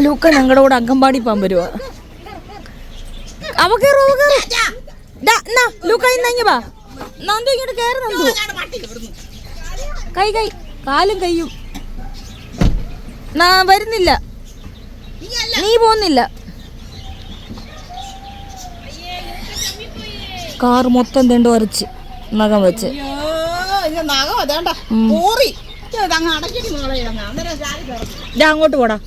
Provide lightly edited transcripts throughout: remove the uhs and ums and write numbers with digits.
ലൂക്ക ഞങ്ങളുടെ കൂടെ അങ്കമ്പാടി പോകാൻ വരുവാ. അവ കയറൂ ലൂക്ക ഇന്നങ്ങി വാ. നന്ദു ഇങ്ങോട്ട് കയറി. നന്ദു കൈ കാലും കയ്യും വരുന്നില്ല. നീ പോകുന്നില്ല. കാറ് മൊത്തം തെണ്ട് വരച്ച് നഖം വെച്ച്. അങ്ങോട്ട് പോടാ.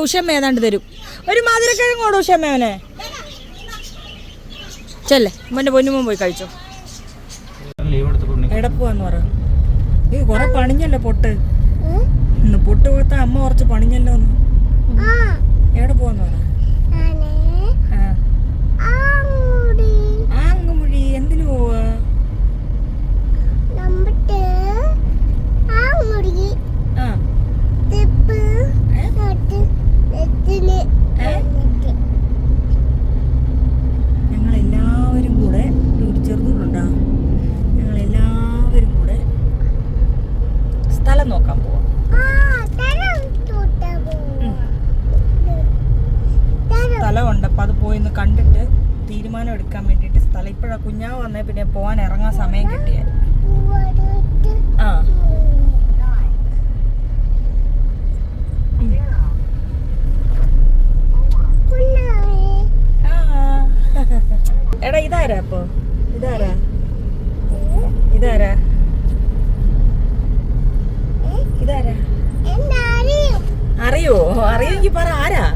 ഉഷമ്മ ഏതാണ്ട് തരും. ഒരു മധുരക്കിഴങ്ങോട് ഉഷമ്മേവനെ ചെല്ലേ. മോൻ്റെ പൊന്നുമോൻ പോയി കഴിച്ചോ. എവിടെ പോവാന്ന് പറ. കൊറേ പണിഞ്ഞല്ലോ പൊട്ട്. പൊട്ട് കൊടുത്ത അമ്മ കുറച്ച് പണിഞ്ഞല്ലോ. ഒന്ന് എവിടെ പോവാന്ന് പറ. ആങ്ങുമുഴി എന്തിനു പോവാ? ഞങ്ങളെല്ലാവരും കൂടെ ഒരു ചെറുതുണ്ടാ. ഞങ്ങളെല്ലാവരും കൂടെ സ്ഥലം നോക്കാൻ പോവാം. സ്ഥലമുണ്ട്. അപ്പം അത് പോയി ഒന്ന് കണ്ടിട്ട് തീരുമാനം എടുക്കാൻ വേണ്ടിയിട്ട് സ്ഥലം. ഇപ്പോഴാണ് കുഞ്ഞാവ് വന്നേ പിന്നെ പോകാൻ ഇറങ്ങാൻ സമയം കിട്ടിയ. ആ എടാ ഇതാരാ? അപ്പൊ ഇതാരാ? ഇതാരാ? ഇതാരാ? അറിയോ? അറിയോങ്കി പറ. ആരാ?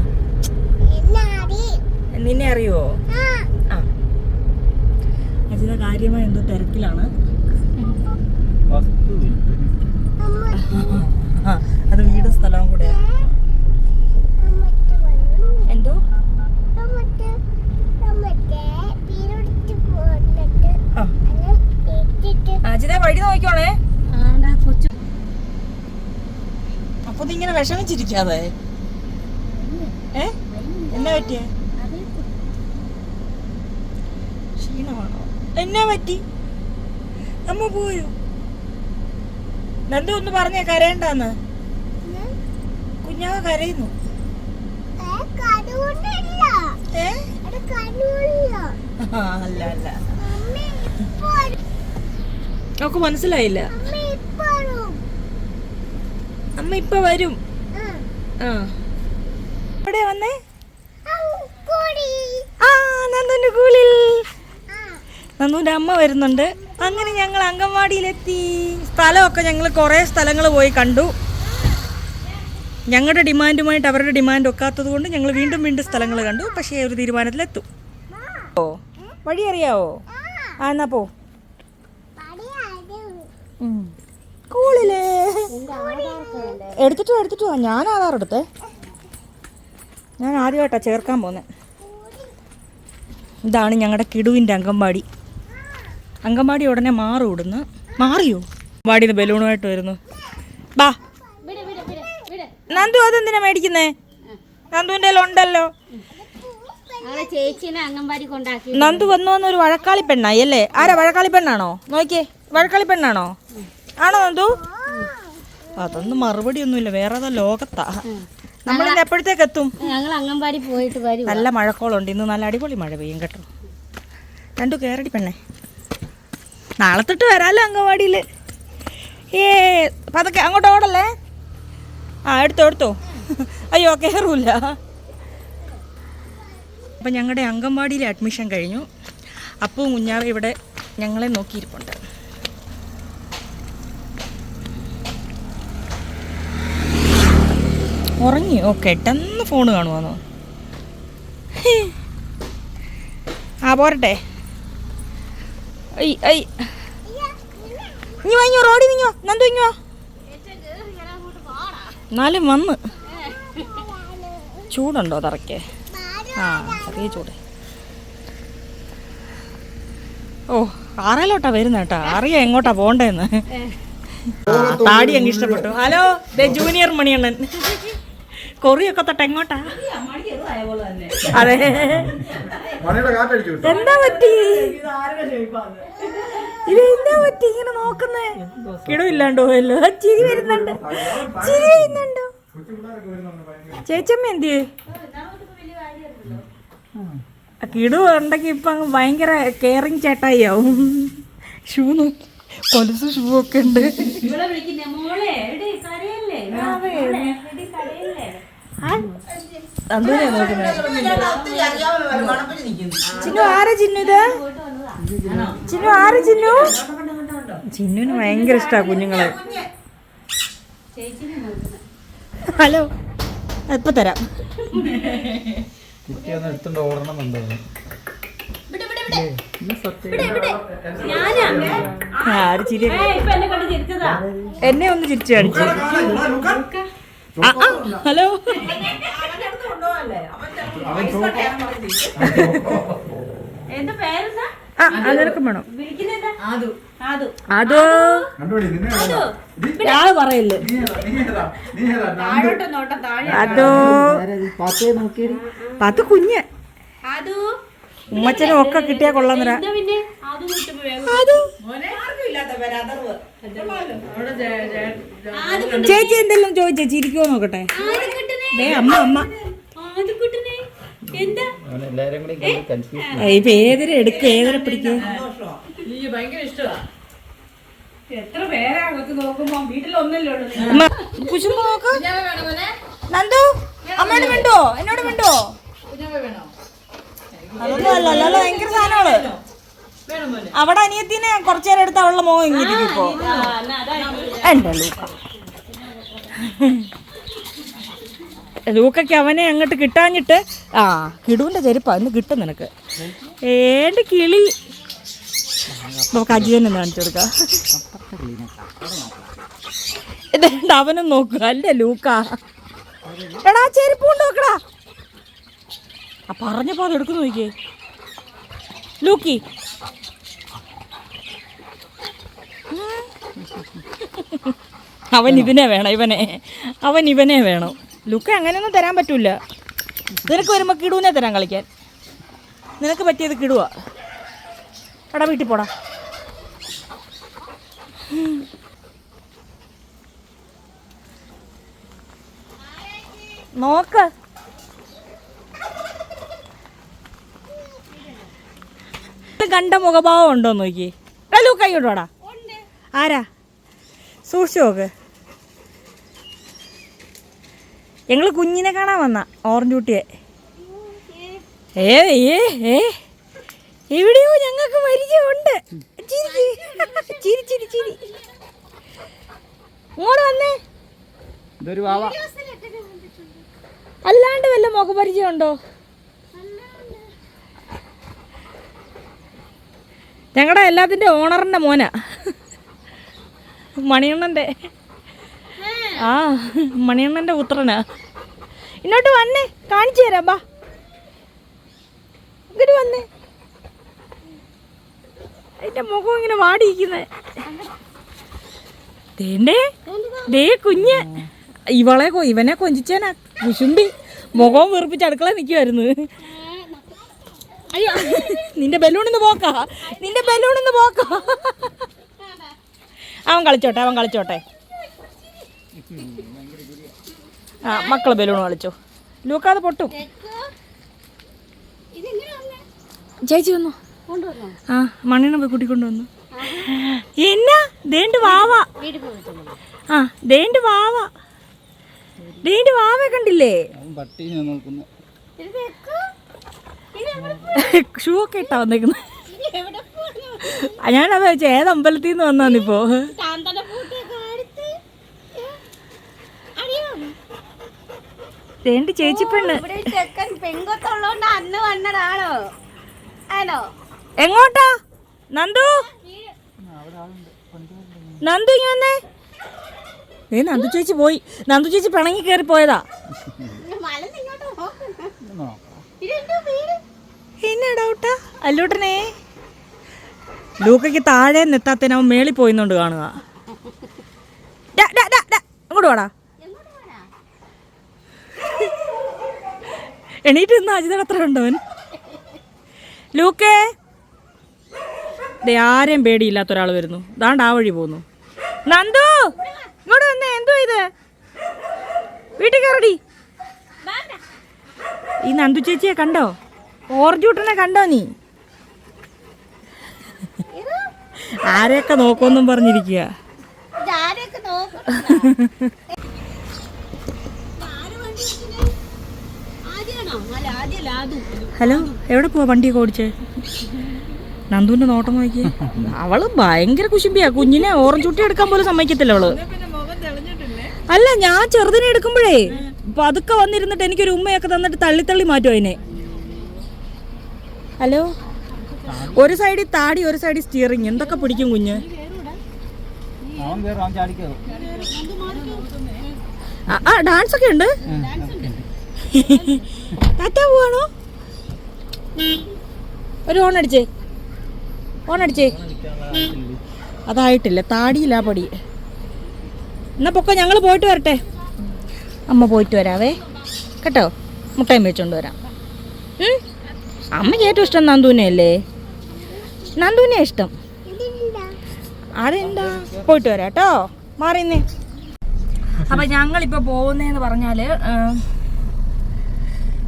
നിന്നെ അറിയോ? ആ അജിത കാര്യമായി എന്തോ തിരക്കിലാണ്. അത് വീട് സ്ഥലവും കൂടെ. എന്തോ അജിത വഴി നോക്കിക്കോണേ. അപ്പൊ നീ ഇങ്ങനെ വിഷമിച്ചിരിക്കാതെ. എന്നാ പറ്റിയ? ക്ഷീണമാണോ? എന്നാ പറ്റി? അമ്മ പോയോ? നന്ദു ഒന്ന് പറഞ്ഞേ കരയണ്ടെന്ന്. കുഞ്ഞാവ കരയുന്നു. അല്ല അല്ല നമുക്ക് മനസ്സിലായില്ല. അമ്മ ഇപ്പൊ വരും. എവിടെ വന്നേ? നന്ദുന്റെ കൂളിൽ നന്ദുന്റെ അമ്മ വരുന്നുണ്ട്. അങ്ങനെ ഞങ്ങൾ അംഗൻവാടിയിലെത്തി. സ്ഥലമൊക്കെ ഞങ്ങൾ കുറേ സ്ഥലങ്ങൾ പോയി കണ്ടു. ഞങ്ങളുടെ ഡിമാൻഡുമായിട്ട് അവരുടെ ഡിമാൻഡ് ഒക്കാത്തത് കൊണ്ട് ഞങ്ങൾ വീണ്ടും വീണ്ടും സ്ഥലങ്ങൾ കണ്ടു. പക്ഷേ ഒരു തീരുമാനത്തിലെത്തും. ഓ വഴി അറിയാവോ? എന്നാ പോ. കൂളിലേ എടുത്തിട്ട് വാ. ഞാൻ ആധാർ എടുത്തേ. ഞാൻ ആദ്യമായിട്ടാണ് ചേർക്കാൻ പോന്നെ. ഇതാണ് ഞങ്ങളുടെ കിടുവിൻ്റെ അംഗൻവാടി. അംഗൻവാടി ഉടനെ മാറും. ഇവിടുന്ന് മാറിയോ? വാടിന്ന് ബലൂണുമായിട്ട് വരുന്നു. ബാ നന്ദു. അതെന്തിനാ മേടിക്കുന്നേ? നന്ദുവിൻ്റെ ഉണ്ടല്ലോ. നന്ദു വന്നൊരു വഴക്കാളി പെണ്ണായി അല്ലേ? ആരാ വഴക്കാളി പെണ്ണാണോ? നോക്കിയേ, വഴക്കാളി പെണ്ണാണോ? ആണോ നന്ദു? അതൊന്നും മറുപടി ഒന്നുമില്ല. വേറെ ഏതോ ലോകത്താ. നമ്മളിന്ന് എപ്പോഴത്തേക്ക് എത്തും? ഞങ്ങൾ അംഗൻവാടി പോയിട്ട് വരും. നല്ല മഴക്കോളുണ്ട്. ഇന്ന് നല്ല അടിപൊളി മഴ പെയ്യും കേട്ടോ. രണ്ടു കേറടി പെണ്ണേ. നാളെ തൊട്ട് വരാമല്ലോ അംഗൻവാടിയിൽ. പതൊക്കെ അങ്ങോട്ട് ഓടല്ലേ. എടുത്തോ. അയ്യോ കയറൂല. അപ്പം ഞങ്ങളുടെ അംഗൻവാടിയിൽ അഡ്മിഷൻ കഴിഞ്ഞു. അപ്പോൾ കുഞ്ഞാവ ഇവിടെ ഞങ്ങളെ നോക്കിയിരിപ്പുണ്ട്. ഉറങ്ങിയോ? കേട്ടെന്ന് ഫോണ് കാണുവാന്നോ? പോരട്ടെ. ഇഞ്ഞോ റോഡി നിങ്ങോ നന്ദു ഇങ്ങോ. എന്നാലും വന്ന് ചൂടുണ്ടോ തറയ്ക്ക്? ചെറിയ ചൂട്. ആറയിലോട്ടാ വരുന്ന കേട്ടോ. അറിയാം എങ്ങോട്ടാ പോണ്ടേന്ന്. താടി അങ്ങ് ഇഷ്ടപ്പെട്ടു. Hello junior Maniyannan. കൊറിയൊക്കെ തൊട്ട് എങ്ങോട്ടാ? അതെ. എന്താ പറ്റി? ഇതെന്താ പറ്റി ഇങ്ങനെ നോക്കുന്നേ? കിടവില്ലാണ്ടോ? ചിരി വരുന്നുണ്ട്. ചേച്ചമ്മ എന്ത് കിടു ഉണ്ടെങ്കിൽ ഇപ്പൊ അങ്ങ് ഭയങ്കര കെയറിങ് ചേട്ടായി ആവും. ഷൂ കൊലുസ് ഷൂ ഒക്കെ ഉണ്ട്. ചിന്നു ആരാ ചിന്നു? ഇത് ചിന്നു ആരാ ചിന്നു? ചിന്നുവിന് ഭയങ്കര ഇഷ്ടാ കുഞ്ഞുങ്ങളെ. ഹലോ ഇപ്പൊ തരാം. എന്നെ ഒന്ന് ചിരിച്ചു കാണിച്ചു. ഹലോ അതെനിക്കും വേണം. അതോ ആള് പറയല്ലേ. അതോ പത്ത് കുഞ്ഞ് ഉമ്മച്ചനും ഒക്കെ കിട്ടിയാ കൊള്ളാന്നരാ. ചേച്ചി എന്തെല്ലാം ചോദിച്ചേ ചിരിക്കുവോ നോക്കട്ടെ. അമ്മ അമ്മ ഇപ്പൊ ഏതിനെ എടുക്ക ഏതിനെ പിടിക്കുക. കുശുമ്പ് നോക്ക്. നന്ദു അമ്മയോട് വേണ്ടോ എന്നോട് വേണ്ടോ? അതൊന്നും അല്ലല്ലോ ഭയങ്കര സാധനങ്ങള്. അവിടെ അനിയത്തിനെ കുറച്ചേരം എടുത്ത് അവളുടെ മോഹം ഇങ്ങനെ ഇപ്പോ എന്റെ ലൂക്കൊക്കെ അവനെ അങ്ങോട്ട് കിട്ടാഞ്ഞിട്ട്. ആ കിടുവിന്റെ ചെരുപ്പാ ഇന്ന് കിട്ടും നിനക്ക്. ഏന്റെ കിളി നമുക്ക് അജിയനെ കാണിച്ചു കൊടുക്കാം. ഇതെന്താ അവനും നോക്കുക അല്ലേ ലൂക്കാ. എടാ ചെരുപ്പ് കൊണ്ട് നോക്കടാ. ആ പറഞ്ഞപ്പോ അത് എടുക്കുന്നു നോക്കിയേ ലൂക്കി. അവൻ ഇതിനെ വേണം. അവൻ ഇവനെ വേണം. ലുക്ക അങ്ങനെയൊന്നും തരാൻ പറ്റൂല. നിനക്ക് വരുമ്പോൾ കിടുവിനെ തരാൻ കളിക്കാൻ. നിനക്ക് പറ്റിയത് കിടുവാ. എടാ വീട്ടിൽ പോടാ. നോക്ക് കണ്ട മുഖഭാവം ഉണ്ടോ നോക്കി. ലൂക്ക ഇങ്ങോട്ടോടാ. ആരാ സൂക്ഷിച്ചു നോക്ക്. ഞങ്ങള് കുഞ്ഞിനെ കാണാൻ വന്ന ഓറഞ്ച് കുട്ടിയെ. എവിടെയോ ഞങ്ങൾക്ക് പരിചയമുണ്ട്. ചിരി ചിരി ചിരി ചിരി. ഇങ്ങോട്ട് വന്നേ. അല്ലാണ്ട് വല്ല മുഖപരിചയം ഉണ്ടോ? ഞങ്ങളുടെ എല്ലാത്തിൻ്റെ ഓണറിൻ്റെ മോനാ മണിയണ്ണൻ്റെ. ആ മണിയണ്ണൻ്റെ പുത്രനാ. ഇങ്ങോട്ട് വന്നേ കാണിച്ചു തരാം. ബാ ഇങ്ങോട്ട് വന്നേ. അതിൻ്റെ മുഖം ഇങ്ങനെ വാടിയിരിക്കുന്നേ. ദേ കുഞ്ഞ് ഇവനെ കൊഞ്ചിച്ചേനാ കുശുമ്പി. മുഖവും വീർപ്പിച്ച് അടുക്കള നിൽക്കുമായിരുന്നു. അയ്യോ നിന്റെ ബലൂണിന്ന് പോക്കാ. അവൻ കളിച്ചോട്ടെ. ആ മക്കള് ബലൂൺ കളിച്ചോ. ലൂക്കാതെ പൊട്ടും. ചേച്ചി വന്നു. ആ മണ്ണിനെ പോയി കൂട്ടിക്കൊണ്ടുവന്നു. എന്നാ ദേണ്ട് വാവ. ആ ദേണ്ട് വാവ കണ്ടില്ലേ. ഷൂ ഒക്കെ ഇട്ടാ വന്നേക്കുന്നത്. ഞാനത് വെച്ച ഏത് അമ്പലത്തിൽ നിന്ന് വന്നാന്നിപ്പോ. ദേണ്ട് ചേച്ചി പെണ്ണ്. എങ്ങോട്ടാ നന്ദു? നന്ദു ഇങ്ങ വന്നേ. നന്ദു ചേച്ചി പോയി. നന്ദു ചേച്ചി പിണങ്ങി കയറി പോയതാ. എന്നാ ഡൗട്ടാ അല്ലൂട്ടനെ. ലൂക്കയ്ക്ക് താഴെ എത്താത്തതിന് അവൻ മേളിൽ പോയിന്നോണ്ട് കാണുക. അങ്ങോട്ട് വാടാ. എണീറ്റ് നിന്ന് അജിതയുടെ അത്ര ഉണ്ടവൻ. ലൂക്കേ ആരെയും പേടിയില്ലാത്ത ഒരാൾ വരുന്നു. ദാണ്ട് ആ വഴി പോകുന്നു. നന്ദു ഇങ്ങോട്ട് വന്നേ. എന്തോ ഇത് മാറടി. ഈ നന്ദു ചേച്ചിയെ കണ്ടോ? ഓർജൂട്ടനെ കണ്ടോ നീ? ആരെയൊക്കെ നോക്കുമെന്നും പറഞ്ഞിരിക്കുക. ഹലോ, എവിടെ പോവാ വണ്ടിയൊക്കെ ഓടിച്ച്? നന്ദുവിന്റെ നോട്ടം നോക്കി. അവള് ഭയങ്കര കുശുമ്പിയാ. കുഞ്ഞിനെ ഓറഞ്ച് കുട്ടി എടുക്കാൻ പോലും സമ്മതിക്കത്തില്ല അവള്. അല്ല, ഞാൻ ചെറുതിനെ എടുക്കുമ്പോഴേ പതുക്കെ വന്നിരുന്നിട്ട് എനിക്കൊരു ഉമ്മയൊക്കെ തന്നിട്ട് തള്ളി തള്ളി മാറ്റും അതിനെ. ഹലോ, ഒരു സൈഡിൽ താടി ഒരു സൈഡിൽ സ്റ്റിയറിങ്. എന്തൊക്കെ പിടിക്കും കുഞ്ഞ്? ആ ഡാൻസ് ഒക്കെ ഉണ്ട്. ടാറ്റാ പോവാണോ? ഒരു ഓണടിച്ചേ, ഓണടിച്ചേ. അതായിട്ടില്ല, താടിയില്ല പടി. എന്നാ പൊക്ക, ഞങ്ങൾ പോയിട്ട് വരട്ടെ. അമ്മ പോയിട്ട് വരാവേ കേട്ടോ. മുട്ടയും വെച്ചോണ്ട് വരാം. അമ്മയ്ക്ക് ഏറ്റവും ഇഷ്ടം നന്ദുവിനെ അല്ലേ? നന്ദുവിനെ ഇഷ്ടം. അതെന്താ? പോയിട്ട് വരാം കേട്ടോ. മാറിന്നേ. അപ്പം ഞങ്ങളിപ്പോൾ പോകുന്നതെന്ന് പറഞ്ഞാൽ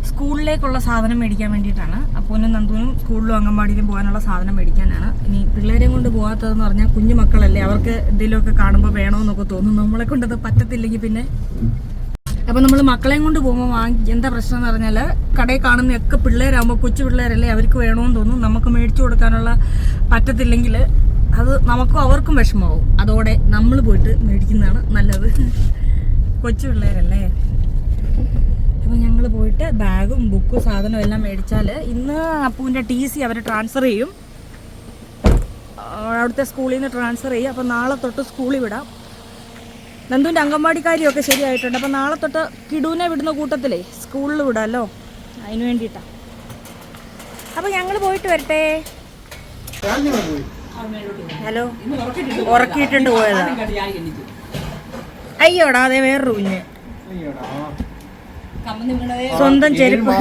സ്കൂളിലേക്കുള്ള സാധനം മേടിക്കാൻ വേണ്ടിയിട്ടാണ്. അപ്പൂനും നന്ദുവിനും സ്കൂളിലും അംഗൻവാടിയിലും പോകാനുള്ള സാധനം മേടിക്കാനാണ്. ഇനി പിള്ളേരെയും കൊണ്ട് പോകാത്തതെന്ന് പറഞ്ഞാൽ കുഞ്ഞു മക്കളല്ലേ, അവർക്ക് എന്തെങ്കിലുമൊക്കെ കാണുമ്പോൾ വേണമെന്നൊക്കെ തോന്നും. നമ്മളെ കൊണ്ടത് പറ്റത്തില്ലെങ്കിൽ പിന്നെ. അപ്പോൾ നമ്മൾ മക്കളെയും കൊണ്ട് പോകുമ്പോൾ എന്താ പ്രശ്നം എന്ന് പറഞ്ഞാൽ, കടയിൽ കാണുന്നതൊക്കെ പിള്ളേരാകുമ്പോൾ കൊച്ചു പിള്ളേരല്ലേ, അവർക്ക് വേണമെന്ന് തോന്നും. നമുക്ക് മേടിച്ചു കൊടുക്കാനുള്ള പറ്റത്തില്ലെങ്കിൽ അത് നമുക്കും അവർക്കും വിഷമമാവും. അതോടെ നമ്മൾ പോയിട്ട് മേടിക്കുന്നതാണ് നല്ലത്. കൊച്ചു പിള്ളേരല്ലേ. അപ്പോൾ ഞങ്ങൾ പോയിട്ട് ബാഗും ബുക്കും സാധനവും എല്ലാം മേടിച്ചാൽ ഇന്ന് അപ്പൂവിൻ്റെ TC അവർ ട്രാൻസ്ഫർ ചെയ്യും. അവിടുത്തെ സ്കൂളിൽ നിന്ന് ട്രാൻസ്ഫർ ചെയ്യും. അപ്പോൾ നാളെ തൊട്ട് സ്കൂളിൽ വിടാം. നന്ദുവിൻ്റെ അംഗൻവാടി കാര്യമൊക്കെ ശരിയായിട്ടുണ്ട്. അപ്പോൾ നാളെ തൊട്ട് കിടുവിനെ വിടുന്ന കൂട്ടത്തിലേ സ്കൂളിൽ വിടാമല്ലോ, അതിന് വേണ്ടിയിട്ടാണ്. അപ്പോൾ ഞങ്ങൾ പോയിട്ട് വരട്ടെ. ഹലോ, ഉറക്കിയിട്ടുണ്ട് പോയതാ. അയ്യോടാ, അതെ വേറൊരു കുഞ്ഞ് സ്വന്തം ചെരുപ്പ്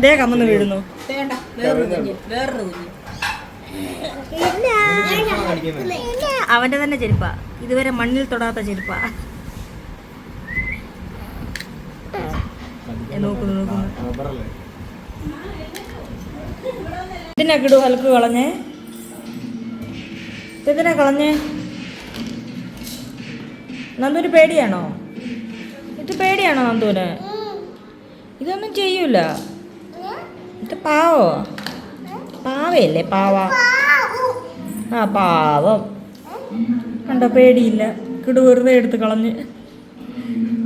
ദേ കമ്മന്ന് വീഴുന്നു. അവന്റെ തന്നെ ചെരുപ്പാ, ഇതുവരെ മണ്ണിൽ തൊടാത്ത ചെരുപ്പാ. നോക്കുന്നു നോക്കുന്നു. ഇതിനെ കിടു ഹൽക്ക് കളഞ്ഞേ. ഇതിനെ കളഞ്ഞേ. നന്ദുവിന് പേടിയാണോ? ഇത് പേടിയാണോ നന്ദുവിന്? ഇതൊന്നും ചെയ്യൂല. ഇത് പാവോ? പാവയല്ലേ? പാവ. ആ പാവം കണ്ടോ, പേടിയില്ല. കിടു വെറുതെ എടുത്ത് കളഞ്ഞ്.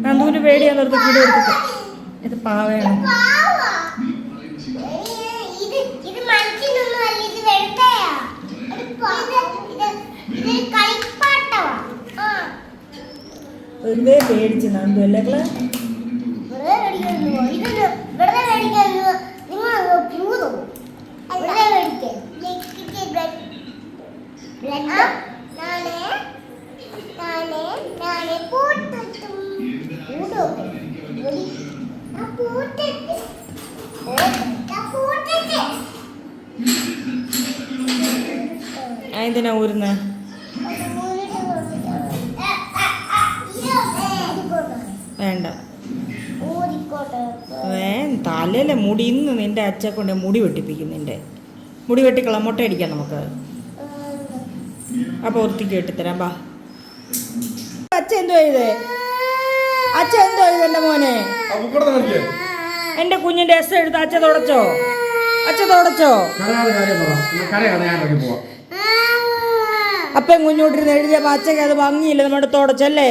നന്ദുവിന് പേടിയാണെടുത്ത് കിടു എടുത്തിട്ട്. ഇത് പാവയാണ്. വെറുതെ പേടിച്ച് നന്ദു അല്ലേ ക്കള്? എന്തിനാ ഊരുന്ന? വേണ്ട, തലയിലെ മുടി ഇന്ന് നിന്റെ അച്ഛനെ കൊണ്ട് മുടി വെട്ടിപ്പിക്കും. നിന്റെ മുടി വെട്ടിക്കളാം, മുട്ട അടിക്കാം നമുക്ക്. അപ്പോൾ ഒത്തിക്ക് വെട്ടിത്തരാം. ബാ. അച്ഛൻ എന്തോ ചെയ്തേ? അച്ഛൻ എന്തോ ചെയ്ത് എൻ്റെ മോനെ? എൻ്റെ കുഞ്ഞിൻ്റെ എസ് എടുത്ത് അച്ഛ തുടച്ചോ? അച്ഛ തുടച്ചോ? അപ്പം കുഞ്ഞോട്ടിരുന്ന് എഴുതിയപ്പോൾ അച്ഛക്ക് അത് ഭംഗിയില്ല, നമ്മുടെ തുടച്ചല്ലേ?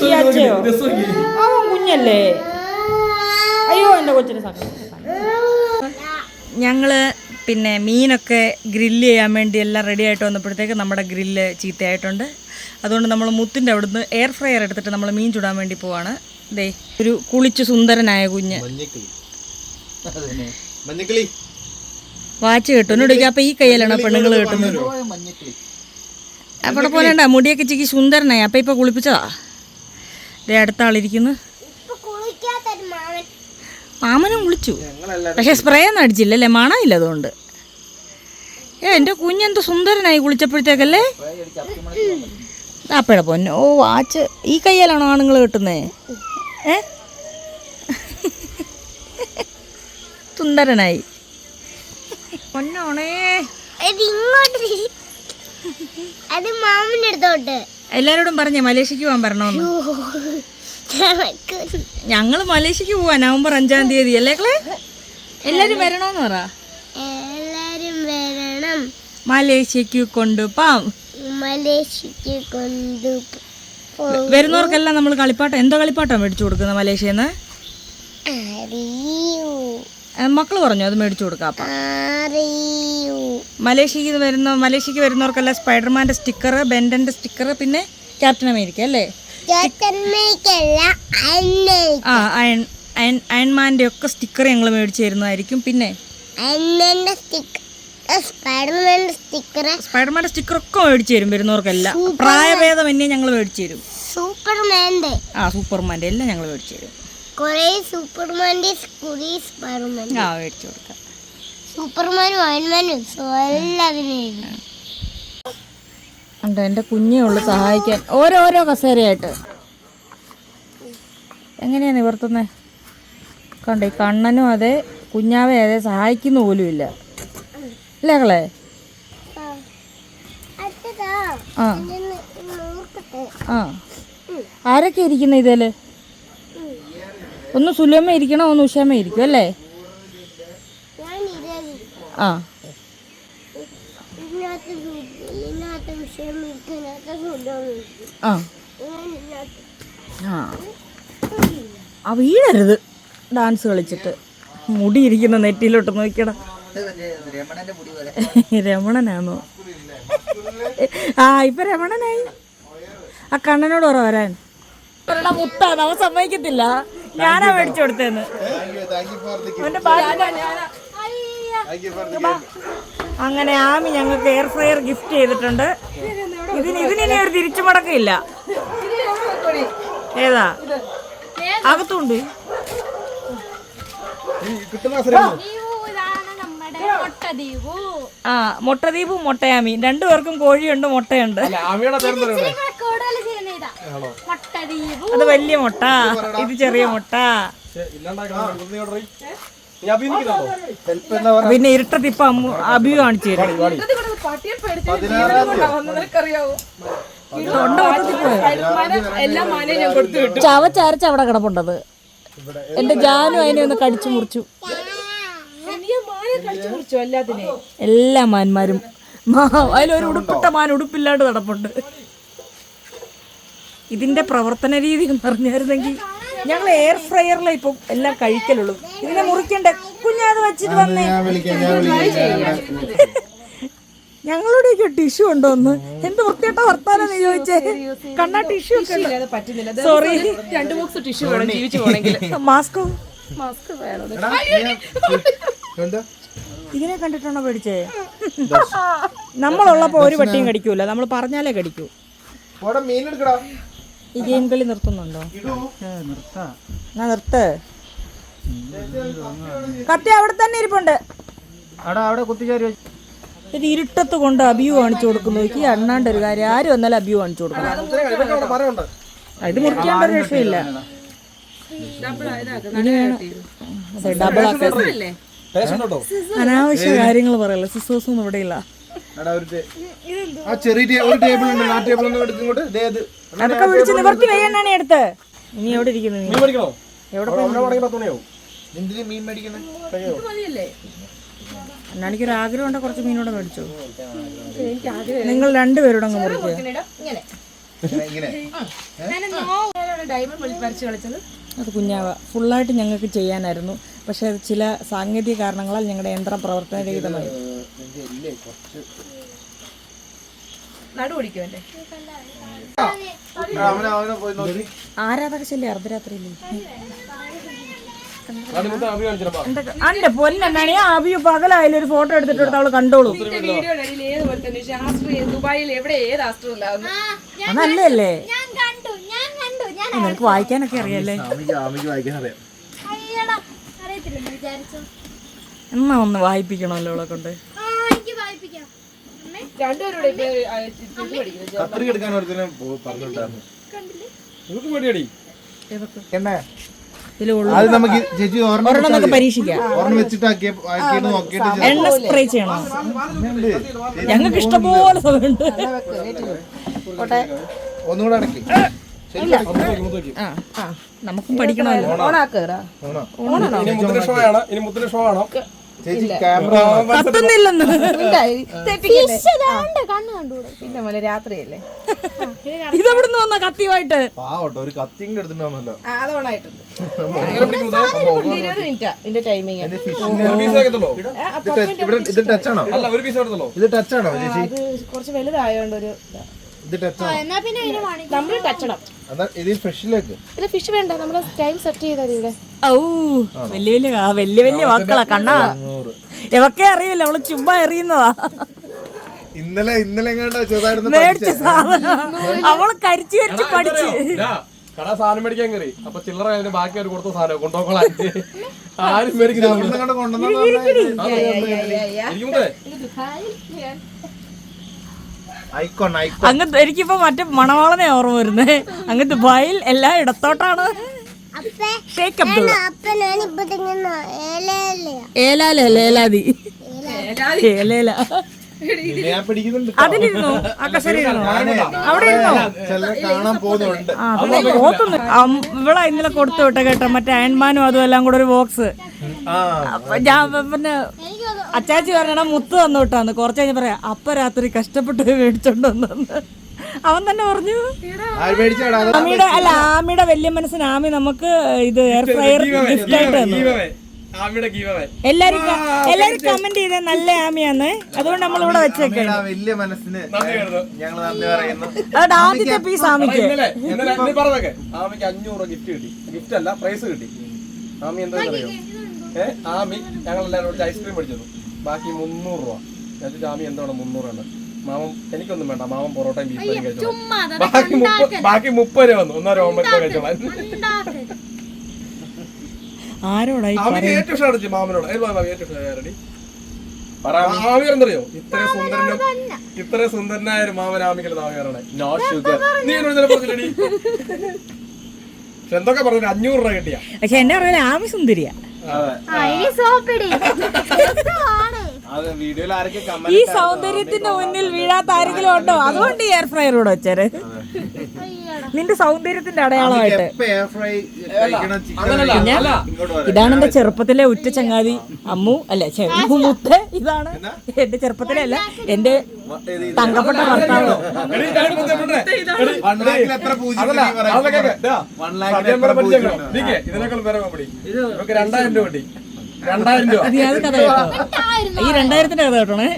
ഈ അച്ഛയോ? അവൻ കുഞ്ഞല്ലേ? അയ്യോ, എൻ്റെ കൊച്ചിന് സങ്കടം. ഞങ്ങള് പിന്നെ മീനൊക്കെ ഗ്രില്ല് ചെയ്യാൻ വേണ്ടി എല്ലാം റെഡി ആയിട്ട് വന്നപ്പോഴത്തേക്ക് നമ്മുടെ ഗ്രില്ല് ചീത്തയായിട്ടുണ്ട്. അതുകൊണ്ട് നമ്മൾ മുത്തിൻ്റെ അവിടുന്ന് എയർ ഫ്രയർ എടുത്തിട്ട് നമ്മൾ മീൻ ചുടാൻ വേണ്ടി പോവാണ്. ദേ ഒരു കുളിച്ച് സുന്ദരനായ കുഞ്ഞ് വാച്ച് കെട്ടു എന്നോടിക്കുക. അപ്പം ഈ കയ്യിലാണ് പെണ്ണുങ്ങൾ കെട്ടുന്നത്. അവിടെ പോലെ ഉണ്ടാ മുടിയൊക്കെ ചിക്കി സുന്ദരനായി. അപ്പം ഇപ്പം കുളിപ്പിച്ചതാ. ദേ അടുത്ത ആളിരിക്കുന്നു. മാമനും കുളിച്ചു, പക്ഷെ സ്പ്രേ ഒന്നും അടിച്ചില്ലല്ലേ, മണമില്ല. അതുകൊണ്ട് എൻ്റെ കുഞ്ഞെന്തോ സുന്ദരനായി കുളിച്ചപ്പോഴത്തേക്കല്ലേ. അപ്പഴ പൊന്നെ. ഓ വാച്ച് ഈ കയ്യിലാണോ ആണുങ്ങൾ കിട്ടുന്നേ? ഏ സുന്ദരനായി പൊന്നോണേ. അത് മാമന്റെ അടുത്തോട്ട്. എല്ലാരോടും പറഞ്ഞേ മലേഷ്യക്ക് പോകാൻ പറഞ്ഞോന്ന്. ഞങ്ങള് മലേഷ്യക്ക് പോവാ നവംബർ 5-ാം തീയതി അല്ലേ ക്ലേ? എല്ലാരും വരണോന്ന് പറ. എല്ലാരും വരണം. മലേഷ്യക്ക് കൊണ്ടുപോവാം. മലേഷ്യക്ക് കൊണ്ടു വരുന്നവർക്കെല്ലാം നമ്മൾ കളിപ്പാട്ടം എന്തോ കളിപ്പാട്ടം മേടിച്ചു കൊടുക്കുന്നത് മലേഷ്യന്ന്? മക്കള് പറഞ്ഞു അത് മേടിച്ചു കൊടുക്കാം. മലേഷ്യക്ക് വരുന്നവർക്കെല്ലാം സ്പൈഡർമാന്റെ സ്റ്റിക്കർ, ബെൻഡന്റെ സ്റ്റിക്കർ, പിന്നെ ക്യാപ്റ്റൻ അമേരിക്ക അല്ലേ? അയൺമാന്റെ ഒക്കെ സ്റ്റിക്കർ ഞങ്ങൾ മേടിച്ചു തരുന്നതായിരിക്കും. പിന്നെ സ്പൈഡർമാന്റെ സ്റ്റിക്കർ ഒക്കെ മേടിച്ചു തരും വരുന്നവർക്കെല്ലാം. പ്രായഭേദമന്യേ ഞങ്ങൾ മേടിച്ചു തരും. സൂപ്പർമാന്റെ എല്ലാം ഞങ്ങൾ മേടിച്ചു തരും. മേടിച്ചു കൊടുക്കാം. സൂപ്പർമാനും അയൺമാനും ഉണ്ട്. എൻ്റെ കുഞ്ഞേ ഉള്ളു സഹായിക്കാൻ. ഓരോരോ കസേരയായിട്ട് എങ്ങനെയാ നിവർത്തുന്നേ? കണ്ടേ കണ്ണനും അതെ കുഞ്ഞാവെ അതെ സഹായിക്കുന്ന പോലും ഇല്ല അല്ലേ കളെ? ആ ആ ആരൊക്കെ ഇരിക്കുന്ന ഇതില്? ഒന്ന് സുലമ്മ ഇരിക്കണം, ഒന്ന് ഉഷാമ്മ ഇരിക്കും അല്ലേ? ആ ആ വീഴരുത് ഡാൻസ് കളിച്ചിട്ട്. മുടി ഇരിക്കുന്ന നെറ്റിയിലോട്ട് നോക്കിയടാ. രമണനാണോ? ആ ഇപ്പൊ രമണനായി. ആ കണ്ണനോട് പറ വരാൻ. മുത്താണ് അവൻ സമ്മതിക്കത്തില്ല. ഞാനാ മേടിച്ചു കൊടുത്തേന്ന്. അങ്ങനെ ആമി ഞങ്ങൾക്ക് എയർ ഫ്രയർ ഗിഫ്റ്റ് ചെയ്തിട്ടുണ്ട്. ഇതിനി ഒരു തിരിച്ചു മടക്കില്ല. ഏതാ അകത്തുണ്ട്? ആ മുട്ടദ്വീപും മുട്ടയാമി രണ്ടുപേർക്കും കോഴിയുണ്ട്, മുട്ടയുണ്ട്. അത് വലിയ മുട്ട, ഇത് ചെറിയ മുട്ട. പിന്നെ ഇരുട്ടത്ത് ഇപ്പൊ അഭി കാണിച്ചു തരും. ചവച്ചരച്ച് അവിടെ കിടപ്പുണ്ടത്. എന്റെ ജാനു അതിനെ ഒന്ന് കടിച്ചു മുറിച്ചു. എല്ലാ മാന്മാരും അതിലൊരു ഉടുപ്പിട്ട മാൻ ഉടുപ്പില്ലാണ്ട് നടപ്പുണ്ട്. ഇതിന്റെ പ്രവർത്തന രീതി എന്ന് പറഞ്ഞായിരുന്നെങ്കിൽ ഞങ്ങൾ എയർ ഫ്രയറിലെ ഇപ്പം എല്ലാം കഴിക്കലുള്ളൂ. ഇതിനെ മുറിക്കണ്ടേ? കുഞ്ഞാത് വെച്ചിട്ട് വന്നേ. ഞങ്ങളുടെയൊക്കെ ടിഷ്യൂ ഉണ്ടോ? ഒന്ന് എന്ത് വൃത്തിയായിട്ടാ വർത്താനം നീ ചോദിച്ചേ? കണ്ണാ ടിഷ്യൂ സോറി, 2 ബോക്സ് ടിഷ്യൂ വേണം ജീവിച്ചു പോണെങ്കിൽ. മാസ്കോ ഇതിനെ കണ്ടിട്ടാണോ പേടിച്ചേ? നമ്മളുള്ളപ്പോ ഒരു പട്ടിയും കടിക്കൂല, നമ്മൾ പറഞ്ഞാലേ കടിക്കൂ. ഈ ഗെയിം കളി നിർത്തുന്നുണ്ടോ? നിർത്ത്. കത്തി അവിടെ തന്നെ ഇരിപ്പുണ്ട്. ഇത് ഇരുട്ടത്ത് കൊണ്ട് അഭ്യൂ കാണിച്ചു കൊടുക്കുന്നു. ഈ അണ്ണാണ്ട് ഒരു കാര്യം, ആരും വന്നാലും അഭ്യൂ കാണിച്ചു കൊടുക്കണം. ഇത് മുറിക്കേണ്ട ഒരു രക്ഷയില്ല. അതെ ഡബിൾ ആക്കല്ലേ. അനാവശ്യ കാര്യങ്ങൾ പറയല്ലോ. സിസോസും ഇവിടെ ഇല്ല. അതൊക്കെ വിളിച്ച് നിവർത്തി വെയ്യണ്ണാണ് എടുത്ത്. ഇനി എവിടെ ഇരിക്കുന്നു? അണ്ണാണിക്കൊരു ആഗ്രഹം ഉണ്ടോ? കുറച്ച് മീനോടെ മേടിച്ചോ. നിങ്ങൾ രണ്ടുപേരോട് അങ്ങ് മുറിക്കുക. അത് കുഞ്ഞാവ ഫുള്ളായിട്ട് ഞങ്ങൾക്ക് ചെയ്യാനായിരുന്നു. പക്ഷെ ചില സാങ്കേതിക കാരണങ്ങളാൽ ഞങ്ങളുടെ യന്ത്രം പ്രവർത്തനരഹിതമായി. ആരാധക ശല്യം അർദ്ധരാത്രിയില്ലേ? അന്റെ പൊന്നാണ് ആബിയു പകലായാലും ഒരു ഫോട്ടോ എടുത്തിട്ട് അവള് കണ്ടോളൂ. അതല്ലേ നിനക്ക് വായിക്കാനൊക്കെ അറിയാല്ലേ? എന്നാ ഒന്ന് വായിപ്പിക്കണമല്ലോ അവളെ കൊണ്ട്. കത്രിക എടുക്കാൻ ഒരുത്തനെ പറഞ്ഞിട്ടുണ്ടായിരുന്നു. നിങ്ങൾക്ക് പേടിയടി എണ്ണ അത് നമുക്ക് ചേച്ചി ഒരെണ്ണം നമുക്ക് പരീക്ഷിക്കാം. ഓർമ്മ വെച്ചിട്ട് ആക്കിയിട്ട് നോക്കിയിട്ട് എണ്ണ സ്പ്രേ ചെയ്യണോ? ഞങ്ങൾക്ക് ഇഷ്ടംപോലെ സമയമുണ്ട്. ഒന്നുകൂടെ അടക്കി നമുക്കും പഠിക്കണമല്ലോ. ചേച്ചി ക്യാമറ കത്തുന്നില്ലെന്ന്. പിന്നെ മോനെ രാത്രിയല്ലേ ഇതെവിടുന്ന് വന്ന കത്തിയുമായിട്ട്? പാവട്ടോ ഒരു കത്തിങ് എടുത്തിട്ടുണ്ടോ? അത് ഓണായിട്ടുണ്ട്. 20 മിനിറ്റാ ഇതിന്റെ ടൈമിങ്. ഇത് ടച്ച് ആണോ? ഇത് ടച്ച് ആണോ ചേച്ചി? അത് കുറച്ച് വലുതായോണ്ട് ഒരു ഇത് ടച്ച് ആണോ? നമ്മള് ടച്ചണം. ഇത് ഫ്രഷിലേക്ക് ഇത് ഫിഷ് വേണ്ട, നമ്മള് ടൈം സെറ്റ് ചെയ്താൽ ഇവിടെ. വലിയ വാക്കളാ കണ്ണാ. ഇവക്കെ അറിയില്ല, അവള് ചുമ്മാ എറിയുന്നതാ. ഇന്നലെ എങ്ങാണ്ടോ ചെറുതായിരുന്നു മേടിച്ച സാധനം അവള് കരിച്ചു പഠിച്ച്. കട സാധനം മേടിക്കാൻ കയറി. അപ്പൊ ചില്ലറ അതിന് ബാക്കി അവർ കൊടുത്ത സാധനം കൊണ്ടുപോകളാൻ ആരും മേടിക്കുന്നില്ല. അങ്ങ് എനിക്കിപ്പോ മറ്റേ മണവാളനെ ഓർമ്മ വരുന്നേ. അങ്ങ് ദുബായിൽ എല്ലാ ഇടത്തോട്ടാണ്. അതിലിരുന്നോ? ആ കസേരയിരുന്നോ? അവിടെ ഇരുന്നോ? കാണാൻ പോകുന്നുണ്ട്. ഇവിടെ ഇന്നലെ കൊടുത്തു വിട്ട കേട്ടോ, മറ്റേ അയൺമാനും അതും എല്ലാം കൂടെ ഒരു ബോക്സ്. ഞാൻ പിന്നെ അച്ചാച്ചി പറഞ്ഞ മുത്ത് തന്നു വിട്ടാന്ന്. കുറച്ച് കഴിഞ്ഞ് പറയാം അപ്പ രാത്രി കഷ്ടപ്പെട്ട് മേടിച്ചോണ്ട് വന്നെന്ന് അവൻ തന്നെ പറഞ്ഞു. ആമിയുടെ വലിയ മനസ്സിന് ആമി നമുക്ക് ഇത് എയർ ഫ്രയർ ഗിഫ്റ്റ് ആയിട്ട് തന്നു. എല്ലാരും കമന്റ് ചെയ്ത നല്ല ആമിയാന്ന്. അതുകൊണ്ട് നമ്മൾ ഇവിടെ വെച്ചേക്കാണ്. വലിയ മനസ്സിന് ഞങ്ങൾ നന്ദി പറയുന്നു. അതുകൊണ്ട് ആദ്യത്തെ പീസ് ആമിക്ക്. ആമിക്ക് 500 ഗിഫ്റ്റ് കിട്ടി. ഗിഫ്റ്റ് അല്ല, പ്രൈസ് കിട്ടി. ആമി എന്താ അറിയോ? ആമി ഞങ്ങളെല്ലാവരും ഐസ്ക്രീം മേടിച്ചു. ബാക്കി 300 രൂപ. ഞാൻ ആമി എന്താണ് 300 ഉണ്ട്. മാമൻ എനിക്കൊന്നും വേണ്ട, മാമൻ പൊറോട്ടയും ബീഫ് കഴിച്ചോ. ബാക്കി 30 രൂപ വന്നു. ഒന്നര ഓമ്പറ്റ് കഴിച്ചോളാം. ആരോടായി ഏറ്റവും ഇഷ്ടം അടിച്ചു മാമനോട്. മാമിയറിയോ? ഇത്ര സുന്ദരനായ ഒരു മാമൻ ആമിക്കല് മാമിയാറാണ്. Not sugar. നീ എന്നോട് പറഞ്ഞില്ലടി. എന്തൊക്കെ പറഞ്ഞു? 500 രൂപ കിട്ടിയ. പക്ഷെ എന്നെ പറഞ്ഞാൽ ആമി സുന്ദരിയാ. ഈ സൗന്ദര്യത്തിന്റെ മുന്നിൽ വീഴാത്ത ആരെങ്കിലും ഉണ്ടോ? അതുകൊണ്ട് ഈ എയർ ഫ്രയർ കൂടെ വെച്ചേര്. നിന്റെ സൗന്ദര്യത്തിന്റെ അടയാളമായിട്ട്. ഇതാണ് എന്റെ ചെറുപ്പത്തിലെ ഉറ്റ ചങ്ങാതി അമ്മു. അല്ല മുത്ത്. ഇതാണ് എന്റെ ചെറുപ്പത്തിലെ അല്ല, എന്റെ തങ്കപ്പെട്ട ഭർത്താവ്. ഇതിനേക്കാൾ വേറെ കോമഡി. 2000 രൂപ കിട്ടി. 2000 രൂപ. അത് കഥ കേട്ടോ. ഈ 2000ന്റെ കഥ കേട്ടോണേ.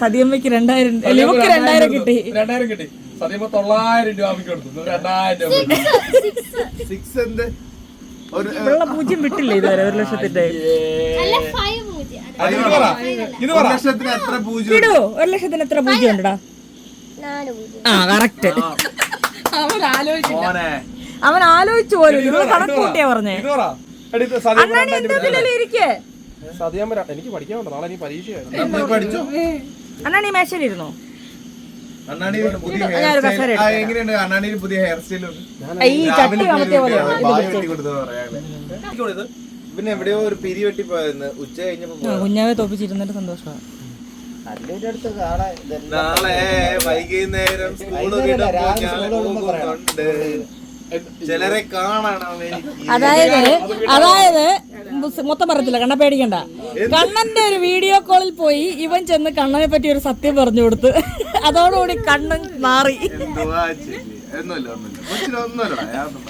സതിയമ്മക്ക് 2000, ഇവക്ക് 2000 കിട്ടി. 2000 കിട്ടി. സതിയമ്മ 900 രൂപ കൊടുത്തു. 2000 രൂപ. വെള്ള പൂജ്യം വിട്ടില്ലേ ഇതുവരെ 1,00,000ന്റെ? ഇത് പറ. 1,00,000ത്തിന് എത്ര പൂജ്യം ഉണ്ടടാ? ആ കറക്റ്റ്. അവൻ ആലോചിച്ചു പോലും. നിങ്ങൾ കണക്ക് കൂട്ടിയാ പറഞ്ഞേ. എനിക്ക് പഠിക്കാനുണ്ട്. നാളെ നീ പരീക്ഷയായിരുന്നു. അണ്ണാ നീ മേശയിലിരുന്നോ? പിന്നെ എവിടെയോ ഒരു പിരി വെട്ടി പോയെന്ന് ഉച്ച കഴിഞ്ഞപ്പോ കുഞ്ഞാവെ തോപ്പിച്ചിരുന്നിട്ട് സന്തോഷമാണ്. നാളെ വൈകുന്നേരം ചിലരെ കാണണം. അതായത് മൊത്തം പറയത്തില്ല, കണ്ണ പേടിക്കണ്ട. കണ്ണന്റെ ഒരു വീഡിയോ കോളിൽ പോയി ഇവൻ ചെന്ന് കണ്ണനെ പറ്റി ഒരു സത്യം പറഞ്ഞു കൊടുത്ത് അതോടുകൂടി കണ്ണൻ മാറി.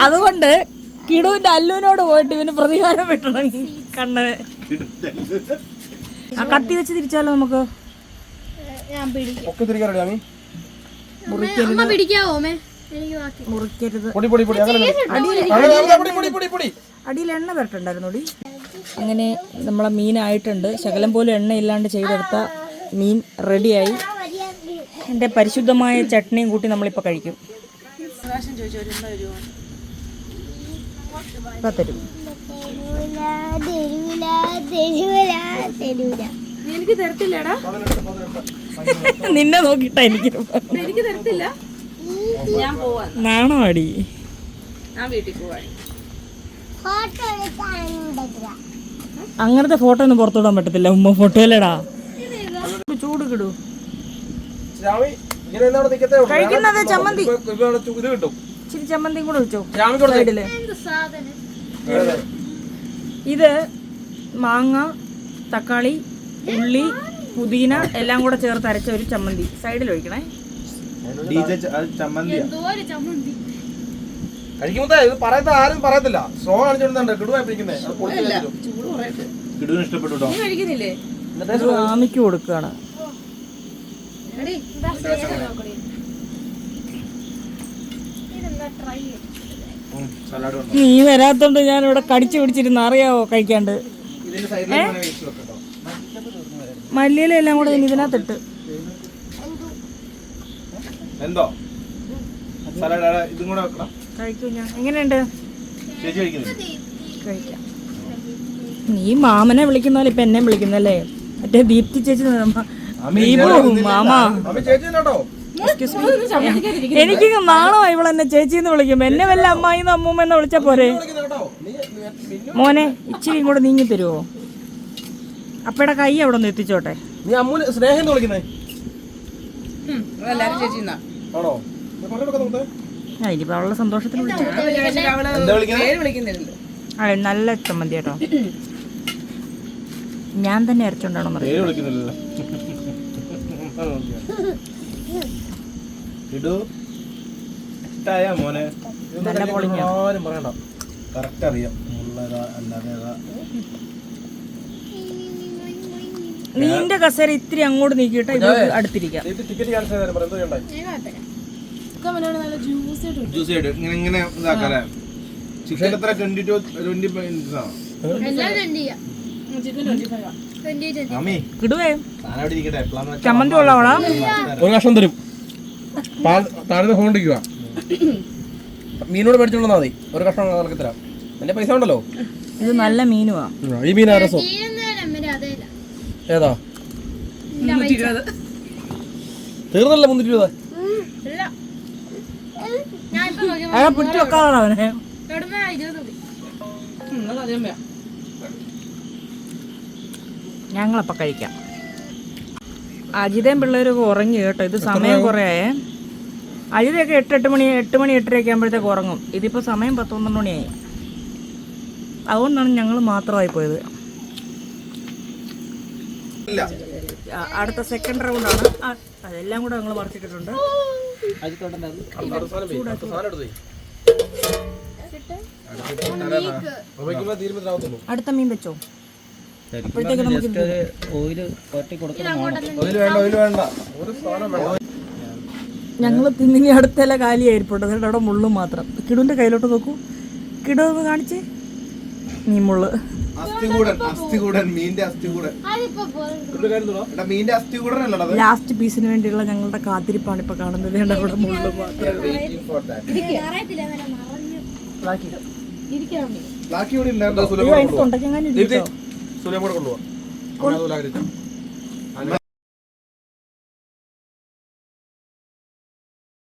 അതുകൊണ്ട് കിടുവിന്റെ അല്ലുവിനോട് പോയിട്ട് ഇവന് പ്രതികാരം വിട്ടണം കണ്ണന്. ആ കത്തി വെച്ച് തിരിച്ചാലോ നമുക്ക്? മുറിക്കരുത്. അടിയിൽ എണ്ണ വരട്ടുണ്ടായിരുന്നോടി. അങ്ങനെ നമ്മളെ മീനായിട്ടുണ്ട്. ശകലം പോലും എണ്ണ ഇല്ലാണ്ട് ചെയ്തെടുത്ത മീൻ റെഡിയായി. എൻ്റെ പരിശുദ്ധമായ ചട്നിയും കൂട്ടി നമ്മളിപ്പോൾ കഴിക്കും. തരും. എനിക്ക് തരത്തില്ലടാ. നിന്നെ നോക്കിട്ടാ എനിക്ക് എനിക്ക് തരത്തില്ല. ഞാൻ പോവാ. നാണോ അടി. ഞാൻ വീട്ടിൽ പോവാ. ഫോട്ടോ എടുക്കാൻ അങ്ങനത്തെ ഫോട്ടോ ഒന്നും പുറത്തുവിടാൻ പറ്റത്തില്ല. ഉമ്മ ഫോട്ടോയിലടാ ചൂട് കിടൂ. ശ്രാമി ഇങ്ങനെ എന്നാ അവിടെ നിൽക്കത്തേ ഉള്ളൂ. കഴിക്കുന്നത് ചമ്മന്തി. ഇവിടെ ഇത് കിട്ടും. ഇച്ചിരി ചമ്മന്തിയും കൂടെ വെച്ചോ ശ്രാമി കൊടുത്തേ. സൈഡില്. ഇത് മാങ്ങ, തക്കാളി, ഉള്ളി, പുതിന എല്ലാം കൂടെ ചേർത്ത് അരച്ച ഒരു ചമ്മന്തി സൈഡിൽ ഒഴിക്കണേ. ചമ്മന്തിയാ. കഴിക്കുമ്പോ ഇത് പറയത്ത ആരും പറയത്തില്ല. സ്ട്രോ കാണിച്ചോണ്ട് കിടുവായി പിടിക്കുന്നേ. കിടുവിന് ഇഷ്ടപ്പെട്ടു കേട്ടോ. നീ കഴിക്കുന്നില്ലേ? ആമിക്ക് കൊടുക്കുകയാണ്. എടി, സലാഡ് ഉണ്ട്. നീ വരാത്തോണ്ട് ഞാൻ ഇവിടെ കടിച്ചു പിടിച്ചിരുന്ന് അറിയാവോ കഴിക്കാണ്ട്. ഇതിന്റെ സൈഡിലേക്ക് വേസ്റ്റ് വെക്കട്ടോ. മല്ലിയില എല്ലാം കൂടെ ഇതിനകത്തിട്ട് എന്തോ സലാഡ് ഇതും കൂടെ വെക്കണം. കഴിക്കൂ. ഞാൻ എങ്ങനെയുണ്ട്? ചേച്ചി കഴിക്കുന്നില്ല. കഴിക്കാം. നീ മാമനെ വിളിക്കുന്ന പോലെ ഇപ്പൊ എന്നെ വിളിക്കുന്നല്ലേ? മറ്റേ ദീപ്തി ചേച്ചി മാമാ. അമ്മ ചേച്ചി കേട്ടോ. എനിക്ക് നാണോ ഇവളെന്നെ ചേച്ചിന്ന് വിളിക്കുമ്പോ എന്നെ വല്ല അമ്മായിന്ന് അമ്മൂമ്മന്ന് വിളിച്ചാ പോരെ? കേട്ടോ നീ മോനെ ഇച്ചിരി ഇങ്ങോട്ട് നീങ്ങി തരുവോ? അപ്പയുടെ കൈ അവിടെ ഒന്ന് എത്തിച്ചോട്ടെ. നീ അമ്മൂന് സ്നേഹം എന്ന് വിളിക്കുന്നേ എല്ലാരും ചേച്ചിന്നാ. ആണോ? പറഞ്ഞെടുക്കാൻ നോക്കട്ടെ. ആ ഇനിയിപ്പോ അവളുടെ സന്തോഷത്തിന് വിളിച്ചു. എന്താ വിളിക്കുന്നത്? പേര് വിളിക്കുന്നില്ലല്ലോ. നല്ല ചമ്മന്തി കേട്ടോ. ഞാൻ തന്നെ അരച്ചോണ്ടാണോ പേര് വിളിക്കുന്നില്ലല്ലോ. കിടു ഇഷ്ടായ മോനെ? ആരും പറയണ്ട. കറക്റ്റ് അറിയാം. ഉള്ളതാ അല്ലാതെ നീന്റെ കസേര ഇത്തിരി അങ്ങോട്ട് നീക്കിയിട്ട് ഇത് അടുത്തിരിക്കാം. ടിക്കറ്റ് ക്യാൻസൽ ചെയ്താലും പറ. എന്തോ ഉണ്ടായി? ജ്യൂസ് ആയിട്ട് ഇങ്ങനെ ഇങ്ങനെ ഇതാക്കാല്ലേ? ചിക്കൻ എത്ര 20 മിനിറ്റ്സ് ആണോ? അമ്മി കിടുവേ സാധനം അവിടെ ഇരിക്കട്ടെ. എപ്പോഴാന്ന് വെച്ചാൽ ചമ്മന്തി ഉള്ളവളാ. ഒരു കഷ്ണം തരും. താഴെ ഹോണ്ടിക്കുക. മീനോട് മേടിച്ചോണ്ടാ മതി. ഒരു കഷ്ണം നിനക്ക് തരാം. എന്റെ പൈസ ഉണ്ടല്ലോ. ഇത് നല്ല മീനുവാ. ഈ മീൻ രസം ഏതാ? 120. തീർന്നല്ല 320. അയാളെ പിടിച്ചു വെക്കാതാണ് അവനെ. ഞങ്ങളപ്പം കഴിക്കാം. അജിതയും പിള്ളേരൊക്കെ ഉറങ്ങി കേട്ടോ. ഇത് സമയം കുറേ ആയേ. അജിതയൊക്കെ 8 മണി 8:30 ആകുമ്പോഴത്തേക്ക് ഉറങ്ങും. ഇതിപ്പോൾ സമയം 10-12 മണിയായി. അതുകൊണ്ടാണ് ഞങ്ങൾ മാത്രമായി പോയത്. അടുത്ത സെക്കൻഡ് റൗണ്ടാണ്. അതെല്ലാം കൂടെ ഞങ്ങൾ മറിച്ചിട്ടിട്ടുണ്ട്. അടുത്ത മീൻ വെച്ചോ. അപ്പോഴത്തേക്ക് നമുക്ക് ഞങ്ങൾ തിന്നിനി അടുത്തല്ല കാലിയായിരിക്കും. എന്നിട്ട് അവിടെ മുള്ളു മാത്രം. കിടുവിന്റെ കയ്യിലോട്ട് നോക്കൂ. കിടു ഒന്ന് കാണിച്ചേ. നീ മുള്ളു. ലാസ്റ്റ് പീസിന് വേണ്ടിയുള്ള ഞങ്ങളുടെ കാത്തിരിപ്പാണ് ഇപ്പൊ കാണുന്നത്. അവിടെ മുള്ളു മാത്രം. തൊണ്ടയ്ക്കെങ്ങാനും കൊണ്ടുപോവാ.